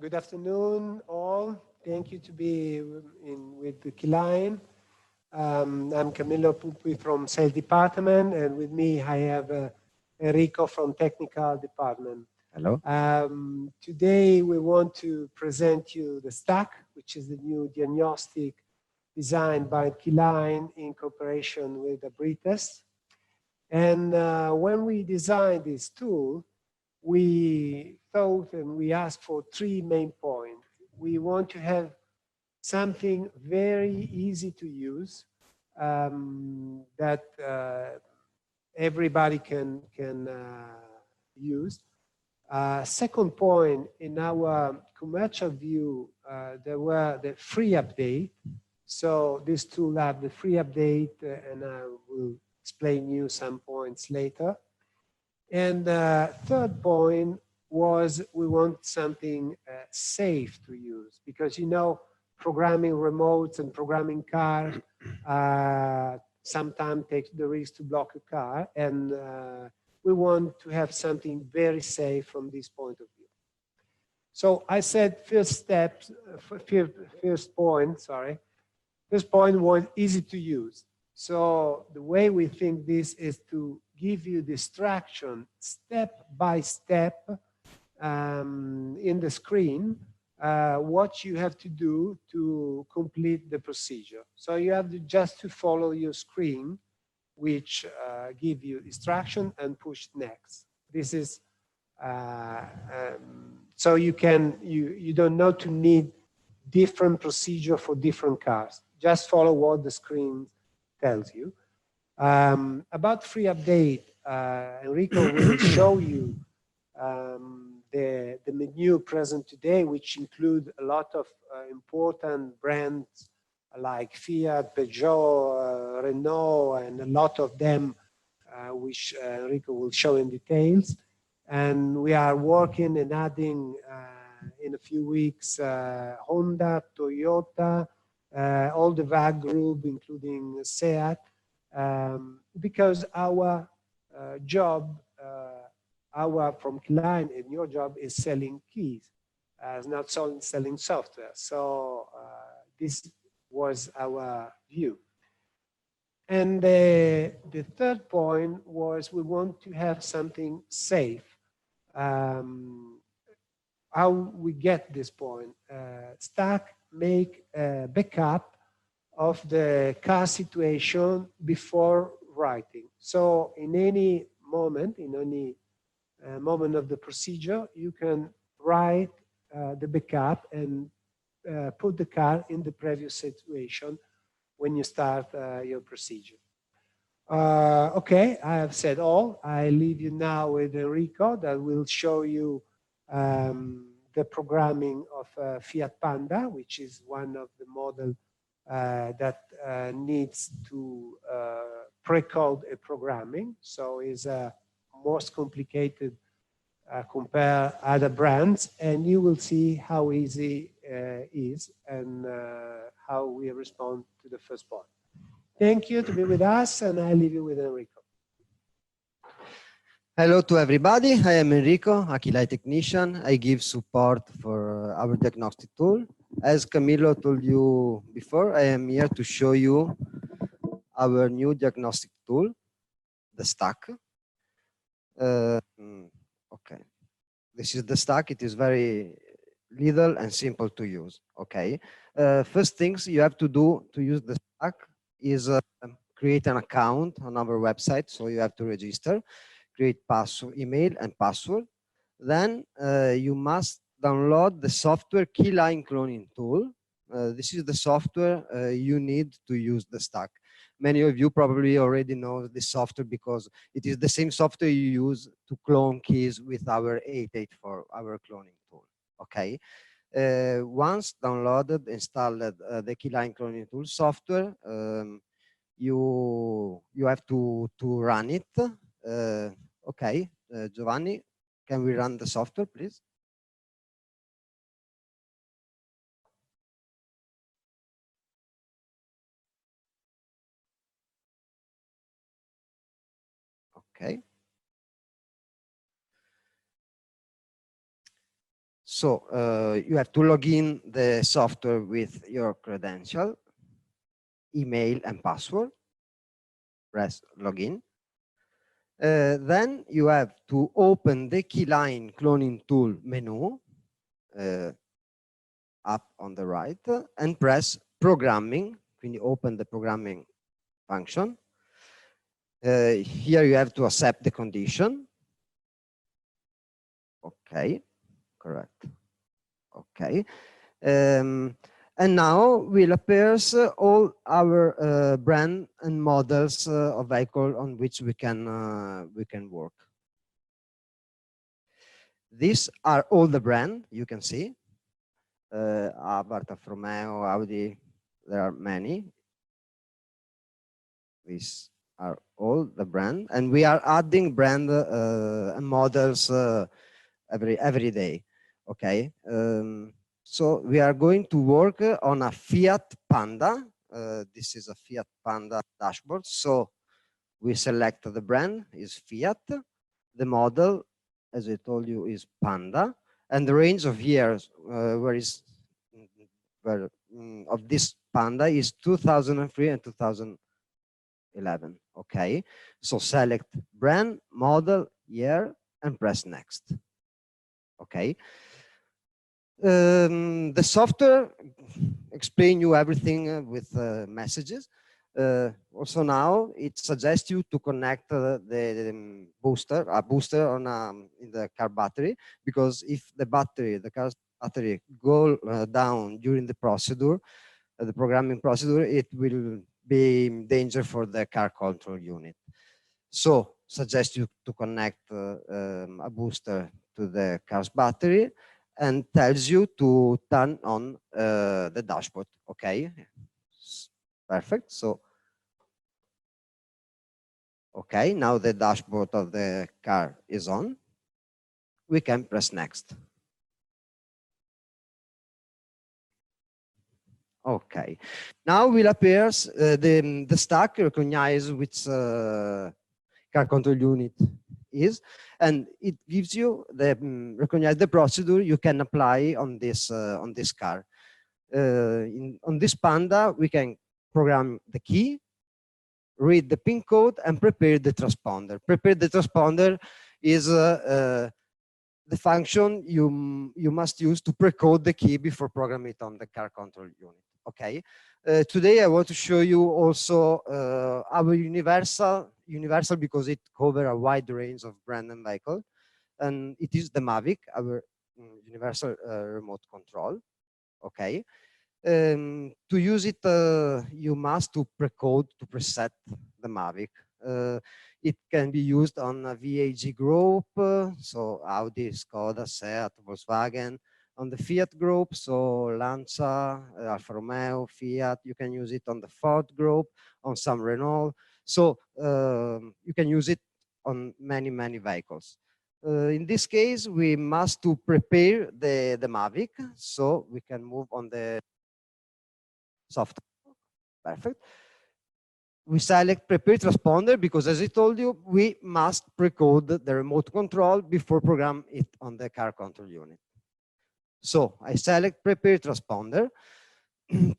Good afternoon, all. Thank you to be with the Keyline. I'm Camillo Pupi from Sales Department, and with me I have Enrico from Technical Department. Hello. Today we want to present you the STAK, which is the new diagnostic designed by Keyline in cooperation with Abrites. And when we designed this tool, we thought and we asked for three main points. We want to have something very easy to use that everybody can use. Second point, in our commercial view, there were the free update. So this tool have the free update, and I will explain you some points later. And third point was we want something safe to use, because you know programming remotes and programming cars sometimes takes the risk to block a car, and we want to have something very safe from this point of view. So I said first point was easy to use. So the way we think this is to give you the instruction step by step in the screen, what you have to do to complete the procedure. So you have to just to follow your screen, which give you instruction and push next. This is so you don't know to need different procedure for different cars. Just follow what the screen tells you. About free update, Enrico will show you the menu present today, which include a lot of important brands like Fiat, Peugeot, Renault, and a lot of them which Enrico will show in details. And we are working and adding in a few weeks Honda, Toyota, all the VAG group, including S.p.A, because our job, from Keyline, and your job is selling keys, not selling software. So this was our view. And the third point was we want to have something safe. How we get this point? STAK make a backup of the car situation before writing. So in any moment, of the procedure, you can write the backup and put the car in the previous situation when you start your procedure. Okay, I have said all. I leave you now with Enrico that will show you the programming of Fiat Panda, which is one of the models that needs to pre-code a programming. So is most complicated compare other brands, and you will see how easy is and how we respond to the first point. Thank you to be with us, and I leave you with Enrico. Hello to everybody. I am Enrico, a Keyline technician. I give support for our diagnostic tool. As Camillo told you before, I am here to show you our new diagnostic tool, the STAK. Okay, this is the STAK. It is very little and simple to use. Okay, first things you have to do to use the STAK is create an account on our website. So you have to register, create password, email and password. Then you must download the software Keyline cloning tool. This is the software you need to use the STAK. Many of you probably already know this software because it is the same software you use to clone keys with our 884, our cloning tool. Okay. Once downloaded, installed the Keyline cloning tool software, you have to run it. Okay, Giovanni, can we run the software, please? Okay. So you have to log in the software with your credential, email and password. Press login. Then you have to open the Keyline cloning tool menu up on the right and press programming. Quindi open the programming function. Here you have to accept the condition. Okay, correct. Okay. And now will appears all our brand and models of vehicle on which we can work. These are all the brand you can see. Abarth, Alfa Romeo, Audi, there are many. These are all the brand, and we are adding brand and models every day. Okay. So we are going to work on a Fiat Panda. This is a Fiat Panda dashboard. So we select the brand is Fiat. The model, as I told you, is Panda. And the range of years of this Panda is 2003 and 2011. Okay. So select brand, model, year, and press next. Okay. The software explain you everything with messages. Also now it suggests you to connect the booster, a booster on in the car battery, because if the car's battery go down during the procedure, the programming procedure, it will be in danger for the car control unit. So suggest you to connect a booster to the car's battery and tells you to turn on the dashboard. Okay, perfect. So, okay, now the dashboard of the car is on. We can press next. Okay, now will appears the STAK recognize which car control unit is, and it gives you the recognize the procedure you can apply on this car. On this Panda, we can program the key, read the pin code, and prepare the transponder. Prepare the transponder is the function you must use to pre-code the key before programming it on the car control unit. Okay. Today I want to show you also our universal because it covers a wide range of brand and vehicle, and it is the Mavic, our universal remote control. Okay. To use it, you must to pre-code, to preset the Mavic. It can be used on a VAG group, so Audi, Skoda, SEAT, Volkswagen. On the Fiat group, so Lancia, Alfa Romeo, Fiat. You can use it on the Ford group, on some Renault. So you can use it on many vehicles. In this case, we must to prepare the Mavic, so we can move on the software. Perfect. We select prepare transponder because, as I told you, we must pre-code the remote control before program it on the car control unit. So I select prepare transponder.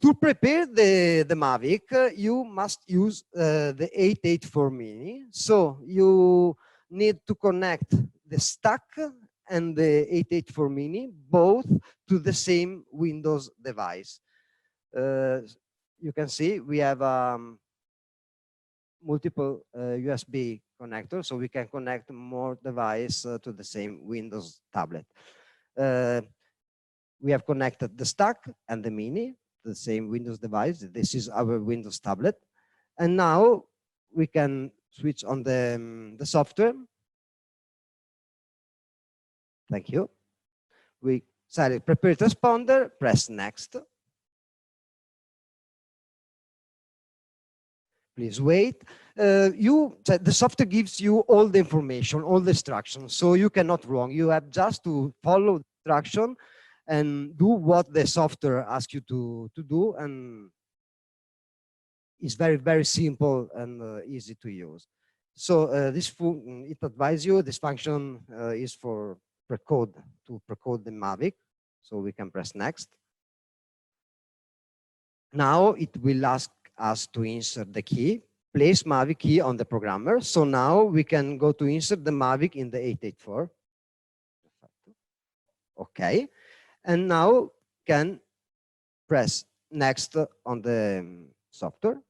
To prepare the Mavic, you must use the 884 Mini. So you need to connect the STAK and the 884 Mini both to the same Windows device. You can see we have multiple USB connectors, so we can connect more devices to the same Windows tablet. We have connected the STAK and the Mini to the same Windows device. This is our Windows tablet. And now we can switch on the software. Thank you. We select prepare transponder, press next. Please wait. The software gives you all the information, all the instructions, so you cannot wrong. You have just to follow the instruction and do what the software asks you to do, and it's very simple and easy to use. So it advises you this function is for pre-code to precode the Mavic. So we can press next. Now it will ask us to insert the key, place Mavic key on the programmer. So now we can go to insert the Mavic in the 884. Okay. And now can press next on the software.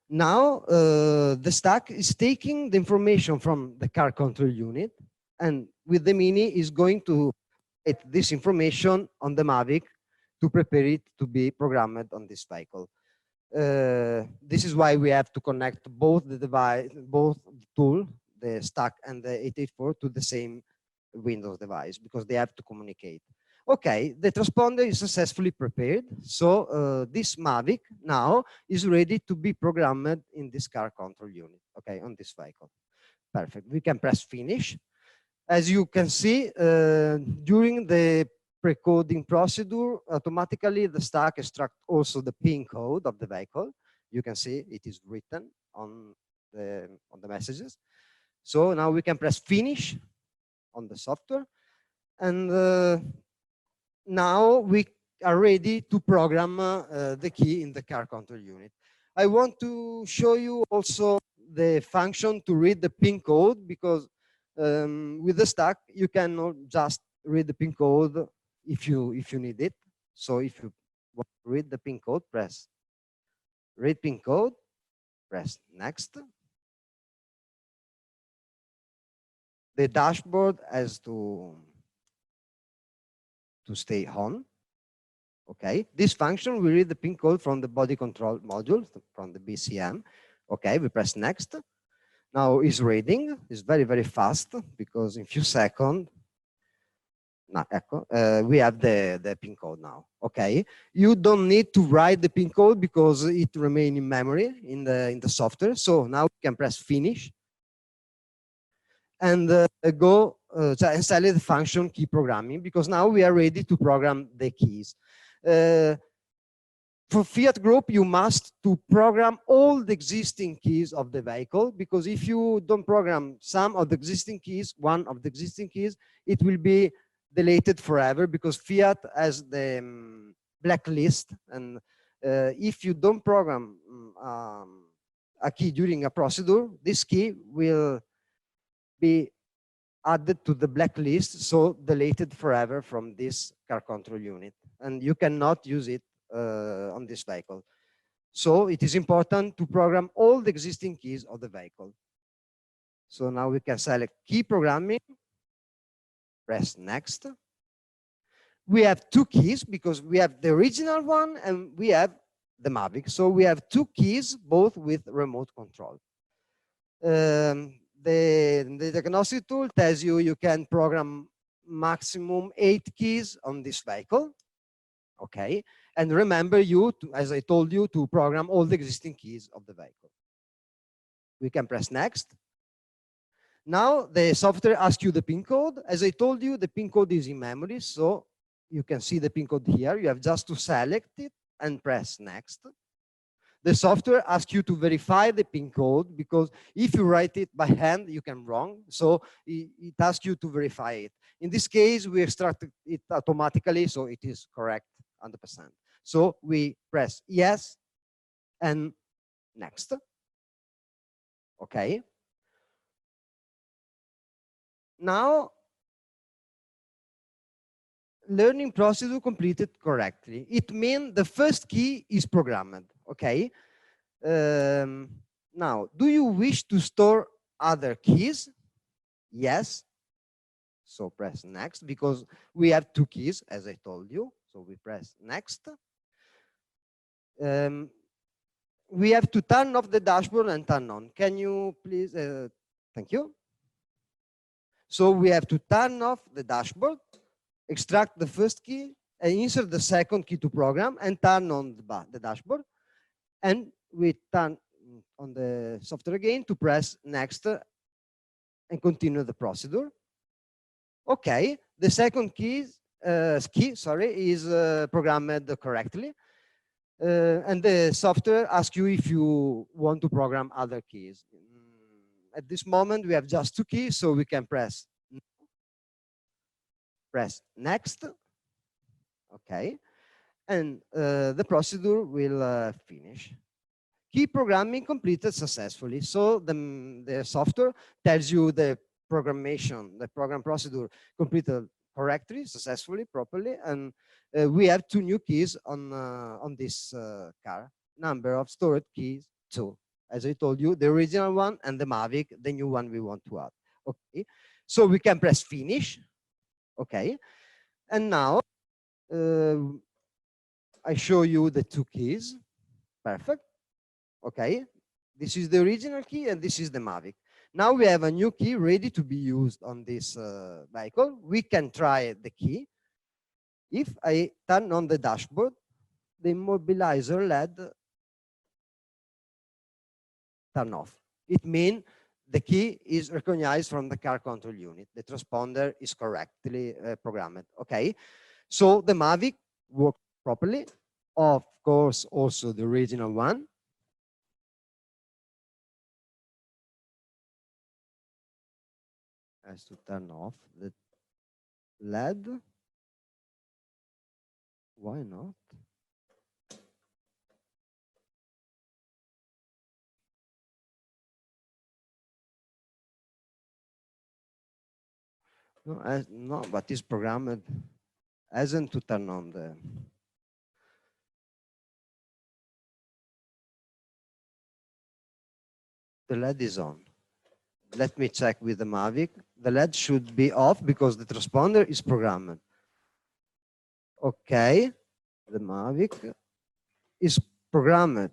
Now the STAK is taking the information from the car control unit, and with the Mini is going to get this information on the Mavic to prepare it to be programmed on this vehicle. This is why we have to connect both the device, both the tool, the STAK and the 884 to the same Windows device, because they have to communicate. Okay, the transponder is successfully prepared. So this Mavic now is ready to be programmed in this car control unit, okay, on this vehicle. Perfect. We can press finish. As you can see, during the pre-coding procedure, automatically the STAK extracts also the PIN code of the vehicle. You can see it is written on the messages. So now we can press finish on the software, and now we are ready to program the key in the car control unit. I want to show you also the function to read the PIN code, because with the STAK you cannot just read the PIN code if you need it. So if you want to read the PIN code, press read PIN code, press next. The dashboard has to stay on. Okay, this function will read the PIN code from the body control module, from the BCM. Okay, we press next. Now it's reading. It's very, very fast, because in few seconds, we have the PIN code now. Okay, you don't need to write the PIN code because it remains in memory in the software. So now we can press finish and go and select the function key programming, because now we are ready to program the keys. For Fiat Group, you must to program all the existing keys of the vehicle, because if you don't program some of the existing keys, one of the existing keys, it will be deleted forever, because Fiat has the blacklist, and if you don't program a key during a procedure, this key will be added to the blacklist, so deleted forever from this car control unit, and you cannot use it on this vehicle. So it is important to program all the existing keys of the vehicle. So now we can select key programming, press next. We have two keys, because we have the original one and we have the Mavic. So we have two keys, both with remote control. The diagnostic tool tells you you can program maximum 8 keys on this vehicle. Okay, and remember as I told you, to program all the existing keys of the vehicle. We can press next. Now the software asks you the PIN code. As I told you, the PIN code is in memory, so you can see the PIN code here. You have just to select it and press next. The software asks you to verify the PIN code, because if you write it by hand, you can wrong. So it asks you to verify it. In this case, we extract it automatically, so it is correct 100%. So we press yes and next. Okay. Now, learning procedure completed correctly. It means the first key is programmed. Okay. Now, do you wish to store other keys? Yes. So press next, because we have two keys, as I told you. So we press next. We have to turn off the dashboard and turn on. Can you please? Thank you. So we have to turn off the dashboard, extract the first key, and insert the second key to program, and turn on the dashboard. And we turn on the software again to press next and continue the procedure. Okay, the second key is programmed correctly. And the software asks you if you want to program other keys. At this moment, we have just two keys, so we can press no. press next, okay, and the procedure will finish. Key programming completed successfully. So the software tells you the program procedure completed correctly, successfully, properly, and we have 2 new keys on this car. Number of stored keys, 2. As I told you, the original one and the Mavic, the new one we want to add. Okay, so we can press finish. Okay, and now I show you the 2 keys. Perfect. Okay, this is the original key and this is the Mavic. Now we have a new key ready to be used on this vehicle. We can try the key. If I turn on the dashboard, the immobilizer LED turn off. It means the key is recognized from the car control unit. The transponder is correctly programmed. Okay, so the Mavic works properly. Of course, also the original one. Has to turn off the LED. Why not? No, no, but it's programmed hasn't to turn on the LED is on. Let me check with the Mavic. The LED should be off because the transponder is programmed. Okay, the Mavic is programmed.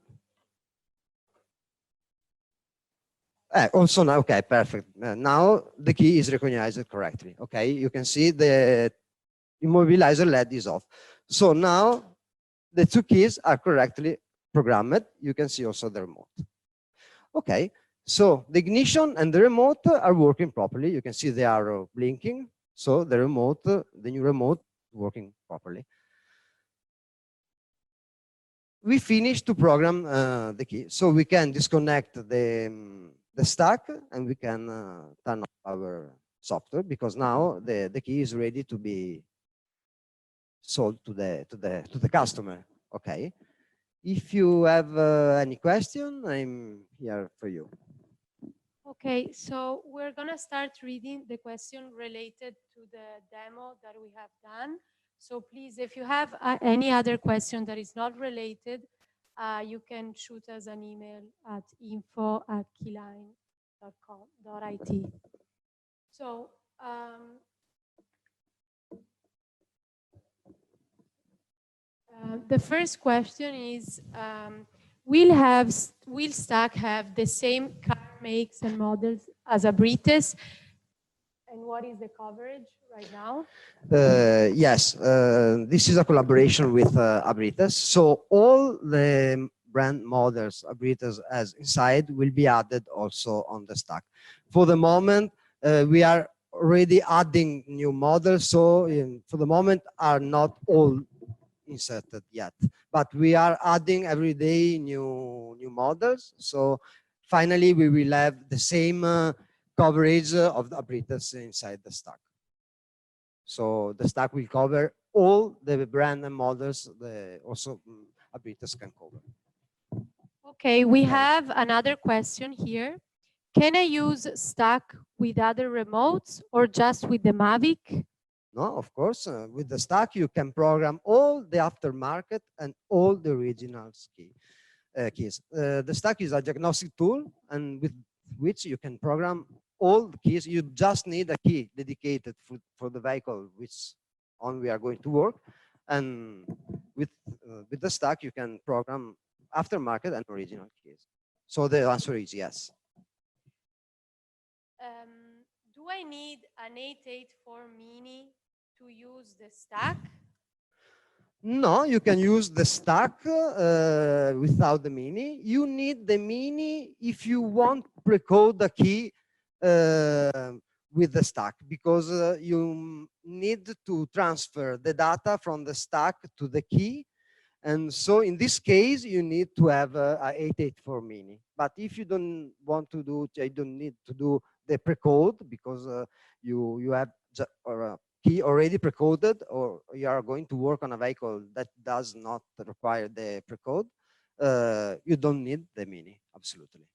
Also now, okay, perfect. Now the key is recognized correctly. Okay, you can see the immobilizer LED is off. So now the 2 keys are correctly programmed. You can see also the remote. Okay, so the ignition and the remote are working properly. You can see the arrow blinking. So the remote, the new remote, working properly. We finished to program the key. So we can disconnect the stack and we can turn off our software because now the key is ready to be sold to the customer. Okay. If you have any question, I'm here for you. Okay, so we're gonna start reading the question related to the demo that we have done. So please, if you have any other question that is not related, you can shoot us an email at info@keyline.com.it. So the first question is, will STAK have the same car makes and models as Abrites? And what is the coverage right now? Yes, this is a collaboration with Abrites. So all the brand models Abrites has inside will be added also on the STAK. For the moment, we are already adding new models. So for the moment are not all inserted yet, but we are adding every day new models. So finally, we will have the same coverage of the Abrites inside the STAK. So the STAK will cover all the brand and models also Abrites can cover. Okay, we have another question here. Can I use STAK with other remotes or just with the Mavic? No, of course, with the STAK you can program all the aftermarket and all the original keys. The STAK is a diagnostic tool and with which you can program all the keys. You just need a key dedicated for the vehicle which on we are going to work. And with the STAK you can program aftermarket and original keys. So the answer is yes. Do I need an 884 Mini to use the STAK? No, you can use the STAK without the Mini. You need the Mini if you want pre-code the key with the STAK because you need to transfer the data from the STAK to the key. And so in this case, you need to have a 884 Mini. But if you don't want to do, you don't need to do the pre-code because you have key already pre-coded, or you are going to work on a vehicle that does not require the pre-code, you don't need the mini, absolutely.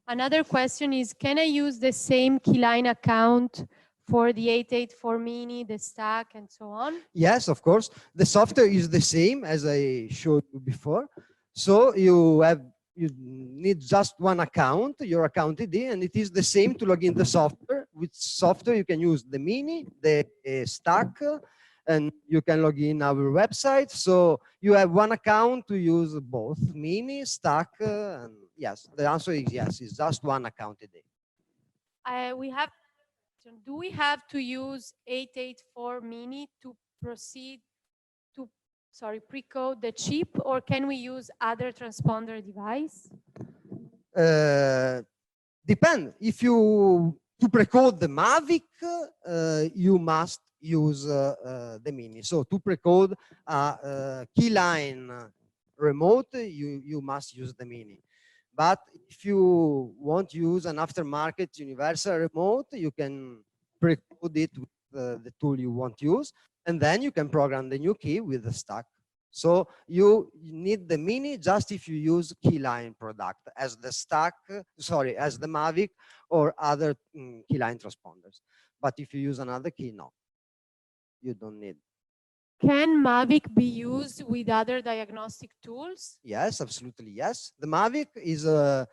Another question is, can I use the same Keyline account for the 884 Mini, the STAK, and so on? Yes, of course. The software is the same as I showed you before. So you need just one account, your account ID, and it is the same to log in the software. With software, you can use the Mini, the STAK, and you can log in our website. So you have one account to use both Mini, STAK, and yes, the answer is yes, it's just one account ID. We have, do we have to use 884 Mini to proceed to, pre-code the chip, or can we use other transponder device? Depend. If you to pre-code the Mavic, you must use the Mini. So to pre-code a Keyline remote, you must use the Mini. But if you want to use an aftermarket universal remote, you can pre-code it with the tool you want to use, and then you can program the new key with the STAK. So you need the Mini just if you use Keyline product as the STAK, sorry, as the Mavic or other Keyline transponders. But if you use another key, no, you don't need. Can Mavic be used with other diagnostic tools? Yes, absolutely, yes. The Mavic is an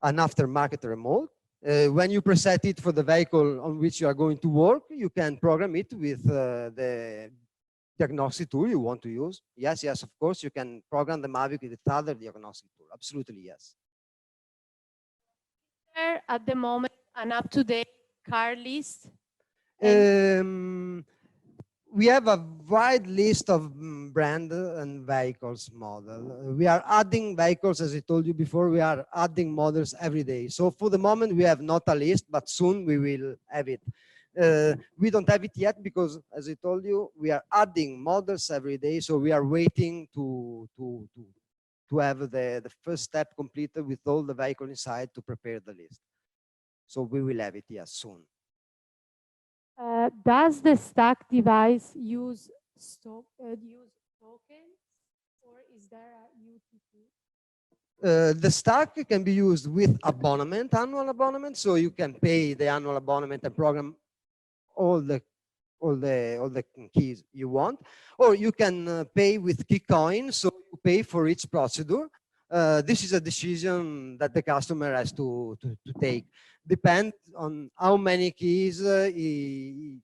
aftermarket remote. When you preset it for the vehicle on which you are going to work, you can program it with the diagnostic tool you want to use. Yes, yes, of course, you can program the Mavic with other diagnostic tool. Absolutely, yes. There at the moment an up-to-date car list? We have a wide list of brand and vehicles model. We are adding vehicles, as I told you before, we are adding models every day. So for the moment, we have not a list, but soon we will have it. We don't have it yet because, as I told you, we are adding models every day. So we are waiting to have the first step completed with all the vehicle inside to prepare the list. So we will have it, yes, soon. Does the STAK device use tokens, or is there a UTP? The STAK can be used with abonnement, annual abonnement, so you can pay the annual abonnement and program all the keys you want, or you can pay with Keycoin, so you pay for each procedure. This is a decision that the customer has to take. Depends on how many keys he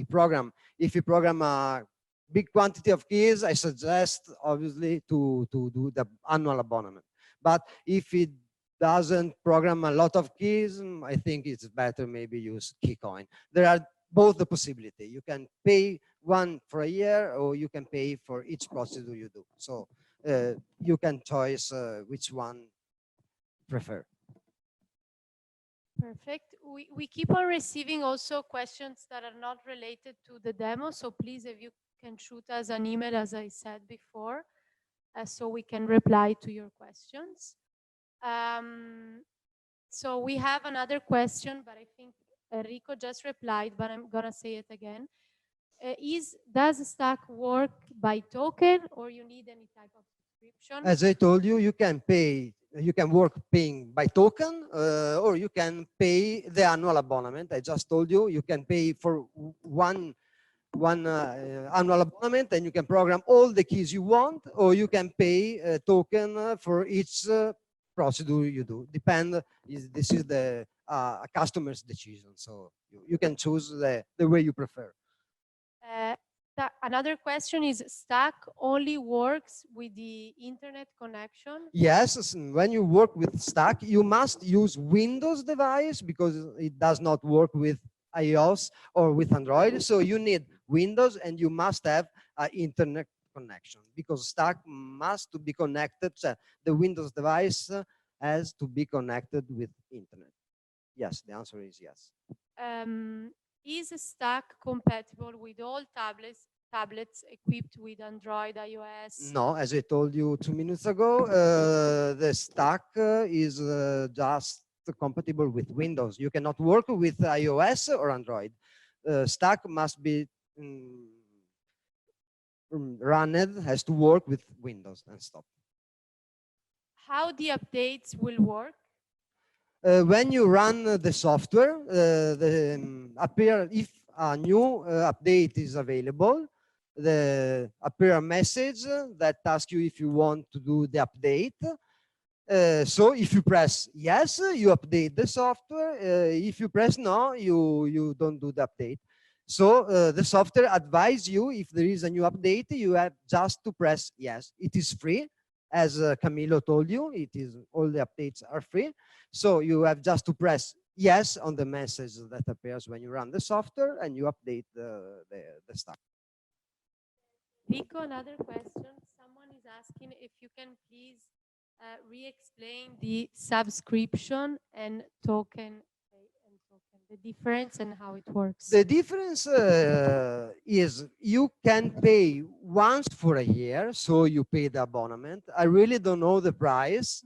program. If you program a big quantity of keys, I suggest obviously to do the annual abonnement. But if it doesn't program a lot of keys, I think it's better maybe use Keycoin. There are both the possibility. You can pay one for a year, or you can pay for each procedure you do. So you can choose which one prefer. Perfect. We keep on receiving also questions that are not related to the demo. So please, if you can shoot us an email, as I said before, so we can reply to your questions. So we have another question, but I think Enrico just replied, but I'm gonna say it again. Does STAK work by token, or you need any type of subscription? As I told you, you can pay. You can work paying by token, or you can pay the annual abonnement. I just told you, you can pay for one annual abonnement, and you can program all the keys you want, or you can pay a token for each procedure you do. This is the customer's decision. So you can choose the way you prefer. Another question is, STAK only works with the internet connection? Yes, when you work with STAK, you must use Windows device because it does not work with iOS or with Android. So you need Windows, and you must have an internet connection because STAK must to be connected. So the Windows device has to be connected with internet. Yes, the answer is yes. Is STAK compatible with all tablets tablets equipped with Android, iOS? No, as I told you 2 minutes ago, the stack is just compatible with Windows. You cannot work with iOS or Android. Stack must be run, has to work with Windows and stop. How the updates will work? When you run the software, if a new update is available, appear a message that asks you if you want to do the update. So if you press yes, you update the software. If you press no, you don't do the update. So the software advises you if there is a new update, you have just to press yes. It is free, as Camilo told you. It is all the updates are free. So you have just to press yes on the message that appears when you run the software, and you update the stuff. Vico, another question. Someone is asking if you can please re-explain the subscription and token, the difference and how it works. The difference is you can pay once for a year, so you pay the abonnement. I really don't know the price,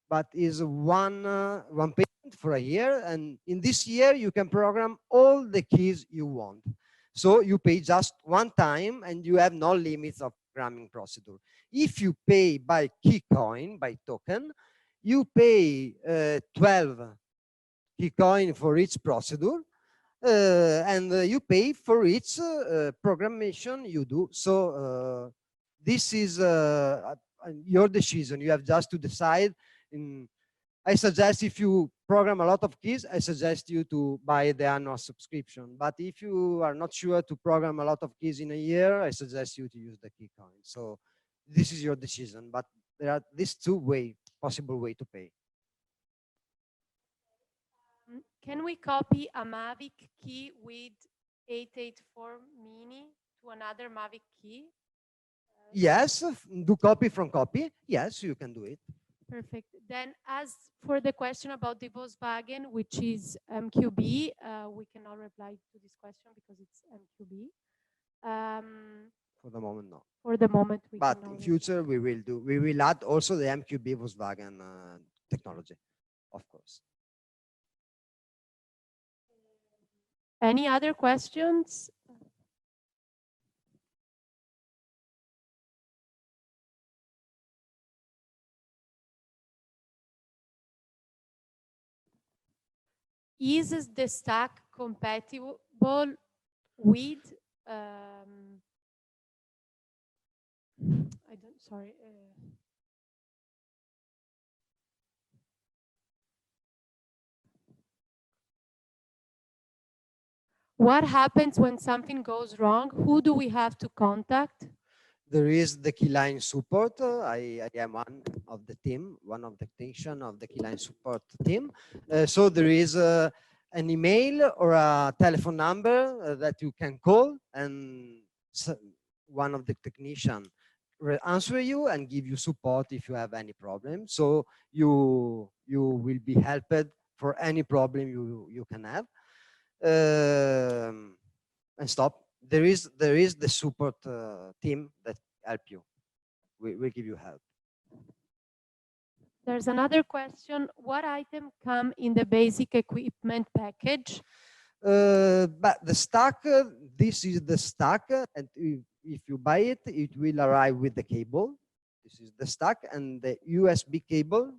but is one payment for a year, and in this year you can program all the keys you want. So you pay just one time, and you have no limits of programming procedure. If you pay by Keycoin, by token, you pay 12 Keycoin for each procedure, and you pay for each programmation you do. So this is your decision. You have just to decide. I suggest, if you program a lot of keys, I suggest you to buy the annual subscription. But if you are not sure to program a lot of keys in a year, I suggest you to use the Keycoin. So this is your decision. But there are these two possible way to pay. Can we copy a Mavic key with 884 Mini to another Mavic key? Yes, do copy from copy. Yes, you can do it. Perfect. Then as for the question about the Volkswagen, which is MQB, we cannot reply to this question because it's MQB. For the moment, no. For the moment, we But cannot in future, we will add also the MQB Volkswagen technology, of course. Any other questions? Is the stack compatible with sorry. What happens when something goes wrong? Who do we have to contact? There is the Keyline support. I am one of the team, one of the technicians of the Keyline support team. So there is an email or a telephone number that you can call, and one of the technicians will answer you and give you support if you have any problem. So you will be helped for any problem you can have. And stop. There is the support team that help you. We will give you help. There's another question. What item come in the basic equipment package? But the stack, this is the stack, and if you buy it, it will arrive with the cable. This is the stack and the USB cable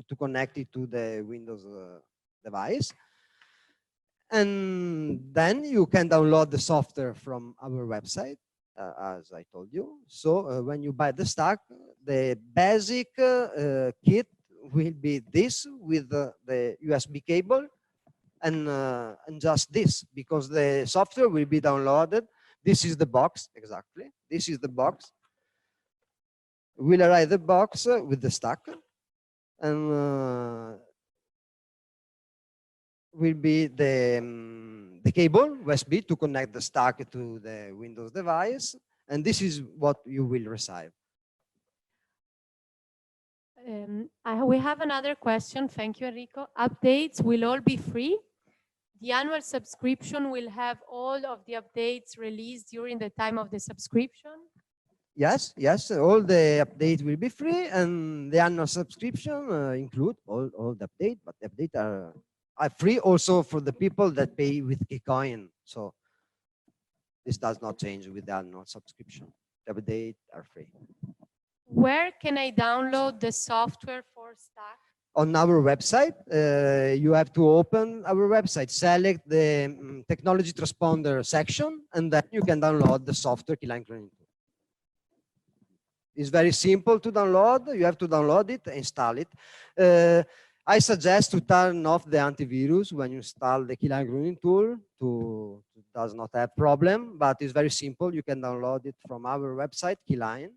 to connect it to the Windows device. And then you can download the software from our website, as I told you. So when you buy the stack, the basic kit will be this with the USB cable and just this, because the software will be downloaded. This is the box, exactly. This is the box. Will arrive the box with the stack, and will be the cable USB to connect the stack to the Windows device, and this is what you will receive. We have another question. Thank you, Enrico. Updates will all be free. the annual subscription will have all of the updates released during the time of the subscription? Yes, yes, all the update will be free, and the annual subscription include all the update, but the update are free also for the people that pay with Keyline. So this does not change with the annual subscription. The update are free. Where can I download the software for STAK? On our website, you have to open our website, select the technology transponder section, and then you can download the software Keyline Cloning Tool. It's very simple to download. You have to download it, install it. I suggest to turn off the antivirus when you install the Keyline Cloning Tool to does not have problem, but it's very simple. You can download it from our website, Keyline,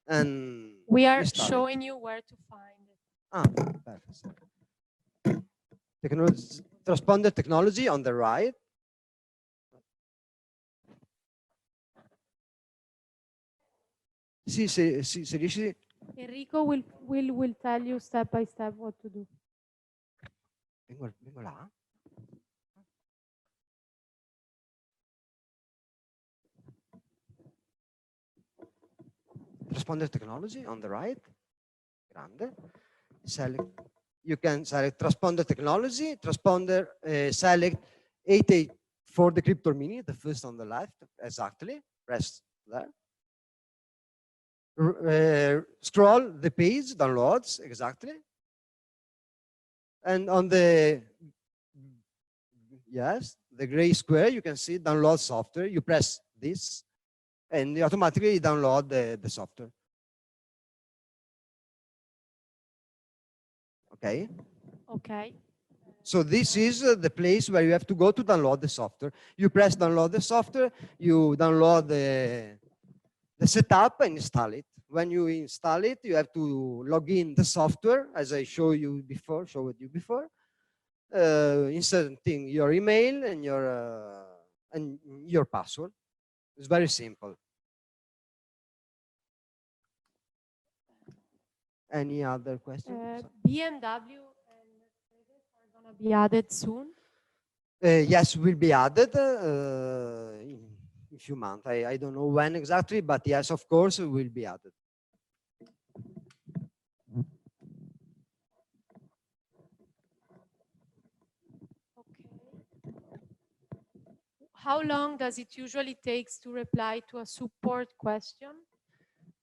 and we are showing you where to find it. Ah, perfect. Technology, transponder technology on the right. Sì, se riesci. Enrico will tell you step by step what to do. Vengo là. Transponder technology on the right. Grande. Select. You can select transponder technology. Transponder select 88 for the Cryptor Mini, the first on the left. Exactly. Press there. Scroll the page, downloads, exactly. And on the, yes, the gray square, you can see download software. You press this, and you automatically download the software. Okay. Okay. So this is the place where you have to go to download the software. You press download the software, you download the setup and install it. When you install it, you have to log in the software, as I showed you before, inserting your email and your password. It's very simple. Any other questions? BMW and Mercedes are going to be added soon? Yes, will be added in a few months. I don't know when exactly, but yes, of course, it will be added. How long does it usually take to reply to a support question?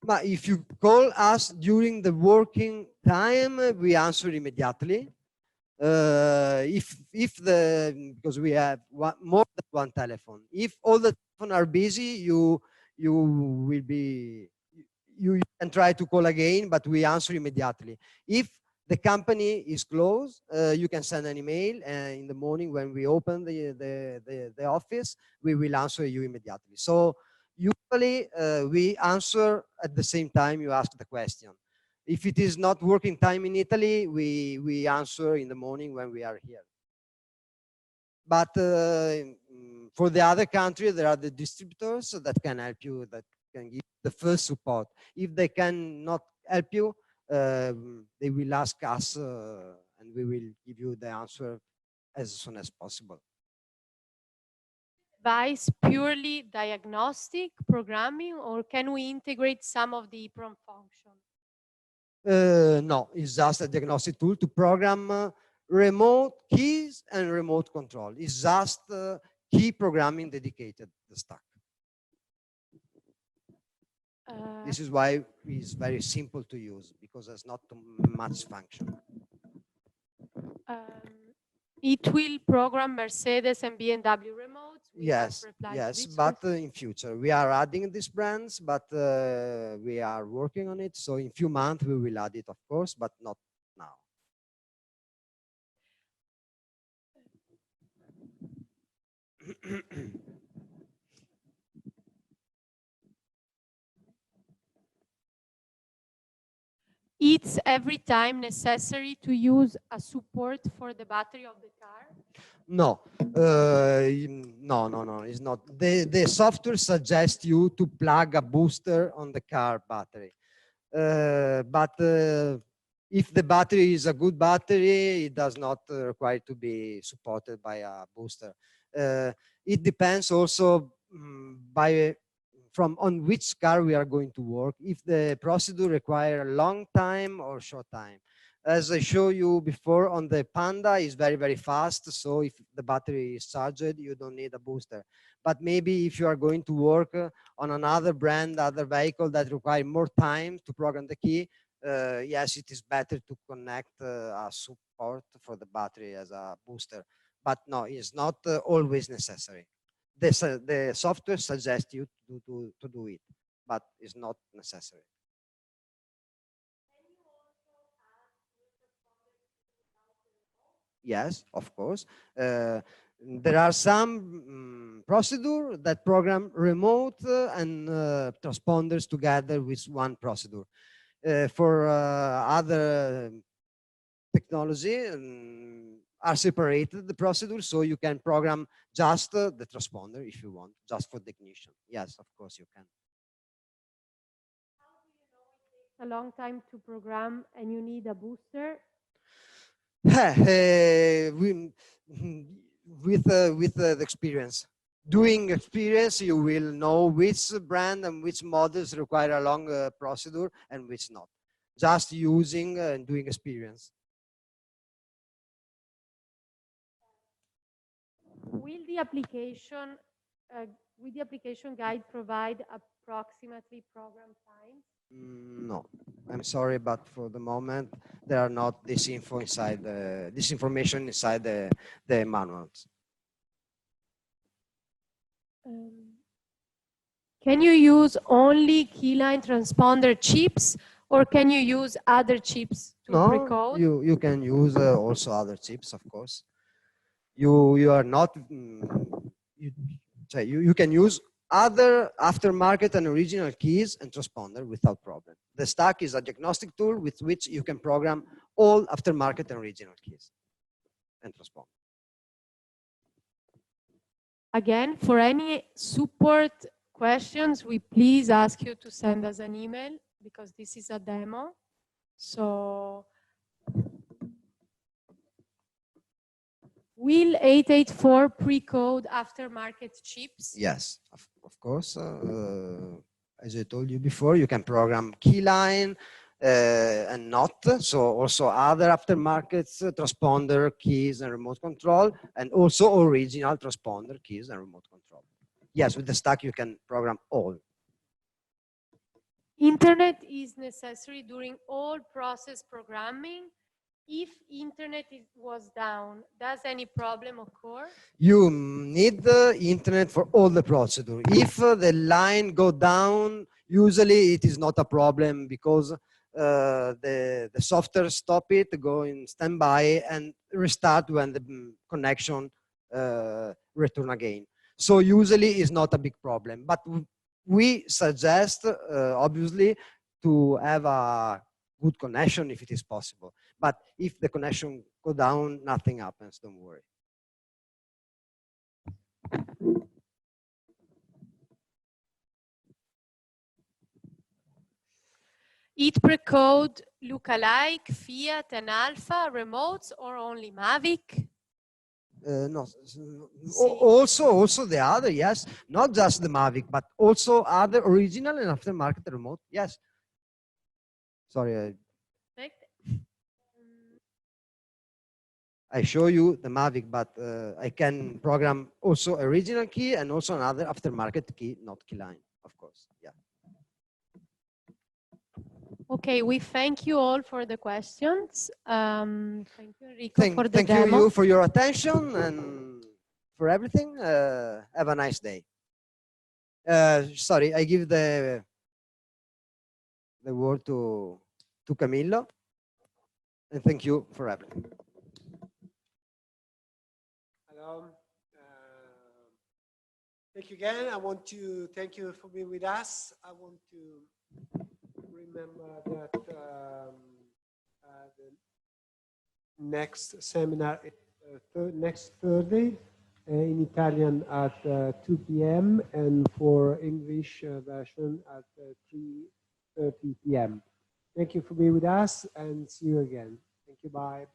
But if you call us during the working time, we answer immediately. Because we have more than one telephone. If all the telephones are busy, you can try to call again, but we answer immediately. If the company is closed, you can send an email, and in the morning when we open the office, we will answer you immediately. So usually we answer at the same time you ask the question. If it is not working time in Italy, we answer in the morning when we are here. But for the other country, there are the distributors that can help you, that can give the first support. If they cannot help you, they will ask us and we will give you the answer as soon as possible. Device purely diagnostic programming, or can we integrate some of the EEPROM function? No, it's just a diagnostic tool to program remote keys and remote control. It's just key programming dedicated to the STAK. This is why it's very simple to use, because there's not too much function. It will program Mercedes and BMW remotes? Yes, yes, but in future we are adding these brands, but we are working on it. So in few months we will add it, of course, but not now. It's every time necessary to use a support for the battery of the car? No, no, it's not. The software suggests you to plug a booster on the car battery. But If the battery is a good battery, it does not require to be supported by a booster. It depends also from on which car we are going to work, if the procedure require a long time or short time. As I showed you before, on the Panda is very, very fast. So if the battery is charged, you don't need a booster. But maybe if you are going to work on another brand, other vehicle that require more time to program the key, yes, it is better to connect a support for the battery as a booster. But no, it's not always necessary. The software suggests you to do it, but it's not necessary. Yes, of course. There are some procedure that program remote and transponders together with one procedure. For other technology are separated the procedure, so you can program just the transponder if you want, just for the ignition. Yes, of course you can. A long time to program and you need a booster? With the experience. Doing experience, you will know which brand and which models require a long procedure and which not. Just using and doing experience. Will the application guide provide approximately program times? No, I'm sorry, but for the moment there are not this info inside this information inside the manuals. Can you use only Keyline transponder chips, or can you use other chips to pre-code? You can use also other chips, of course. You are not you can use other aftermarket and original keys and transponder without problem. The STAK is a diagnostic tool with which you can program all aftermarket and original keys and transponder. Again, for any support questions, we please ask you to send us an email because this is a demo. So will 884 pre-code aftermarket chips? Yes, of course. As I told you before, you can program Keyline and not. So also other aftermarkets, transponder, keys, and remote control, and also original transponder, keys, and remote control. Yes, with the STAK, you can program all. Internet is necessary during all process programming. If internet was down, does any problem occur? You need the internet for all the procedure. If the line go down, usually it is not a problem because the software stop it, go in standby and restart when the connection return again. So usually it's not a big problem, but we suggest obviously to have a good connection if it is possible. But if the connection go down, nothing happens, don't worry. It pre-code lookalike, Fiat and Alpha remotes or only Mavic? No, also the other, yes, not just the Mavic, but also other original and aftermarket remote, yes. Sorry, I show you the Mavic, but I can program also original key and also another aftermarket key, not Keyline, of course, yeah. Okay, we thank you all for the questions. Thank you, Enrico, for the demo. Thank you for your attention and for everything. Have a nice day. Sorry, I give the word to Camillo, and thank you for everything. Hello. Thank you again. I want to thank you for being with us. I want to remember that the next seminar next Thursday in Italian at 2 p.m. and for English version at 3:30 p.m. Thank you for being with us and see you again. Thank you. Bye.